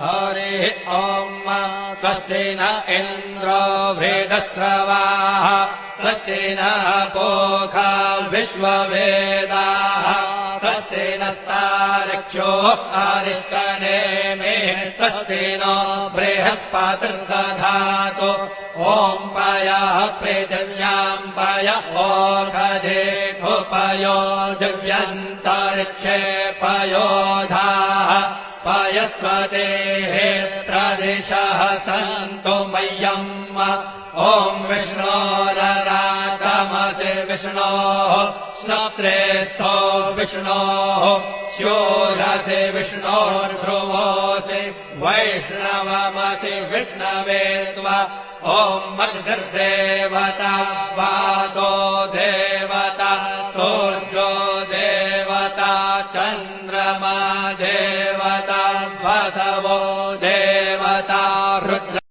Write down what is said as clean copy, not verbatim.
हरिः ॐ स्वस्ति न इन्द्रो वृद्धश्रवाः स्वस्ति नः पूषा विश्ववेदाः स्वस्ति नस्तार्क्ष्यो अरिष्टनेमिः स्वस्ति नो बृहस्पतिर्दधातु ॐ पयः पृथिव्याम् पय ओषधेऽपयो दिव्यन्तरिक्षे पयोधाः पयस्वतेः प्रदिशः सन्तु मह्यम् ॐ विष्णोररागमसि विष्णोः श्रोत्रेस्थो विष्णोः शूरसि विष्णोर्ध्रुवोऽसि वैष्णवमसि विष्णवे त्वा ॐ मद्गर्देवता वादो देवता सूर्यो देवता चन्द्रमा देवता वसवो देवता रुद्र